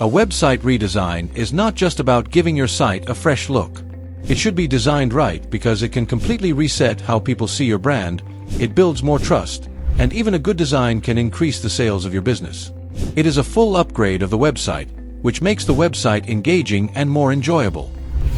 A website redesign is not just about giving your site a fresh look. It should be designed right because it can completely reset how people see your brand, it builds more trust, and even a good design can increase the sales of your business. It is a full upgrade of the website, which makes the website engaging and more enjoyable.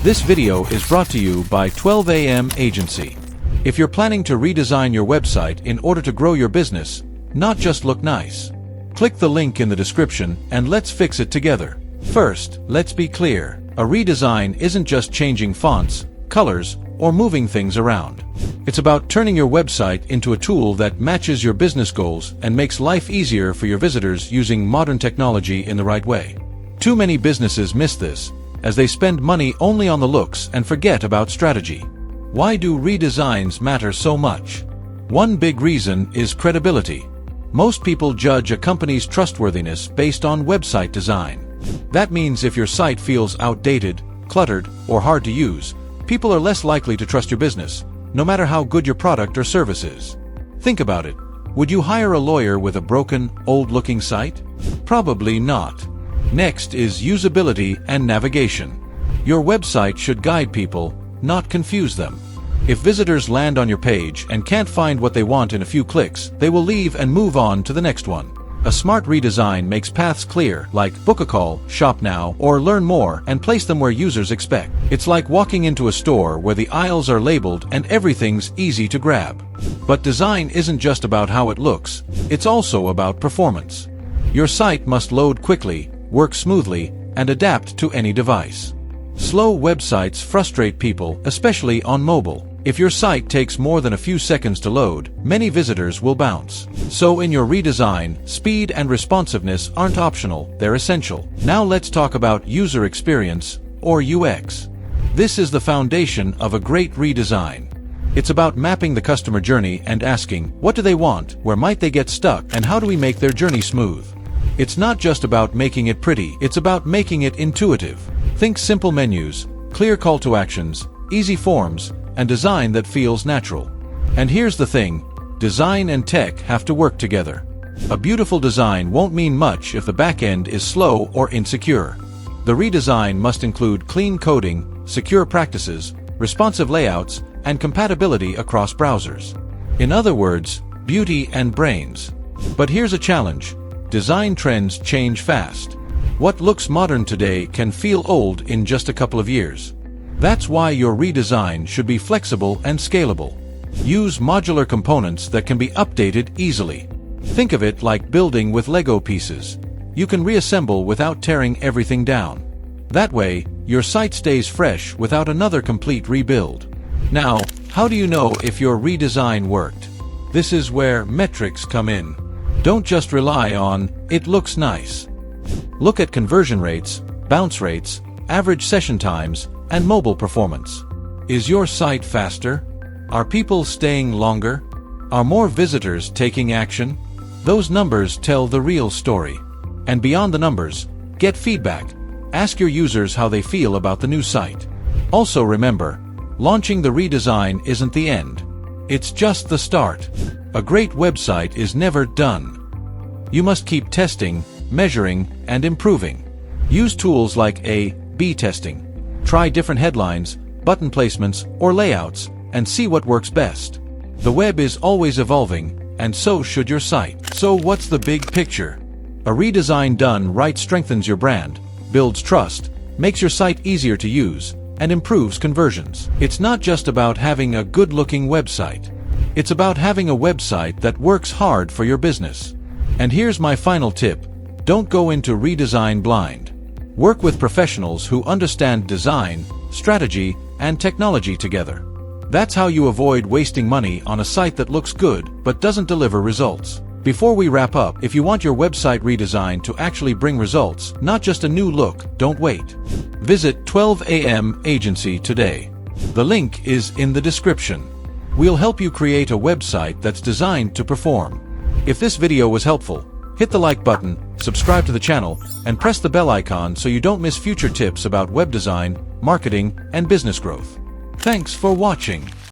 This video is brought to you by 12am Agency. If you're planning to redesign your website in order to grow your business, not just look nice, click the link in the description and let's fix it together. First, let's be clear. A redesign isn't just changing fonts, colors, or moving things around. It's about turning your website into a tool that matches your business goals and makes life easier for your visitors using modern technology in the right way. Too many businesses miss this, as they spend money only on the looks and forget about strategy. Why do redesigns matter so much? One big reason is credibility. Most people judge a company's trustworthiness based on website design. That means if your site feels outdated, cluttered, or hard to use, people are less likely to trust your business, no matter how good your product or service is. Think about it. Would you hire a lawyer with a broken, old-looking site? Probably not. Next is usability and navigation. Your website should guide people, not confuse them. If visitors land on your page and can't find what they want in a few clicks, they will leave and move on to the next one. A smart redesign makes paths clear, like book a call, shop now, or learn more, and place them where users expect. It's like walking into a store where the aisles are labeled and everything's easy to grab. But design isn't just about how it looks, it's also about performance. Your site must load quickly, work smoothly, and adapt to any device. Slow websites frustrate people, especially on mobile. If your site takes more than a few seconds to load, many visitors will bounce. So in your redesign, speed and responsiveness aren't optional, they're essential. Now let's talk about user experience, or UX. This is the foundation of a great redesign. It's about mapping the customer journey and asking, what do they want, where might they get stuck, and how do we make their journey smooth? It's not just about making it pretty, it's about making it intuitive. Think simple menus, clear call to actions, easy forms, and design that feels natural. And here's the thing, design and tech have to work together. A beautiful design won't mean much if the back end is slow or insecure. The redesign must include clean coding, secure practices, responsive layouts, and compatibility across browsers. In other words, beauty and brains. But here's a challenge. Design trends change fast. What looks modern today can feel old in just a couple of years. That's why your redesign should be flexible and scalable. Use modular components that can be updated easily. Think of it like building with Lego pieces. You can reassemble without tearing everything down. That way, your site stays fresh without another complete rebuild. Now, how do you know if your redesign worked? This is where metrics come in. Don't just rely on, it looks nice. Look at conversion rates, bounce rates, average session times, and mobile performance. Is your site faster? Are people staying longer? Are more visitors taking action? Those numbers tell the real story. And beyond the numbers, get feedback. Ask your users how they feel about the new site. Also remember, launching the redesign isn't the end. It's just the start. A great website is never done. You must keep testing, measuring, and improving. Use tools like A/B testing. Try different headlines, button placements, or layouts, and see what works best. The web is always evolving, and so should your site. So what's the big picture? A redesign done right strengthens your brand, builds trust, makes your site easier to use, and improves conversions. It's not just about having a good-looking website. It's about having a website that works hard for your business. And here's my final tip. Don't go into redesign blind. Work with professionals who understand design, strategy, and technology together. That's how you avoid wasting money on a site that looks good but doesn't deliver results. Before we wrap up, if you want your website redesign to actually bring results, not just a new look, don't wait. Visit 12am Agency today. The link is in the description. We'll help you create a website that's designed to perform. If this video was helpful, hit the like button, subscribe to the channel, and press the bell icon so you don't miss future tips about web design, marketing, and business growth. Thanks for watching.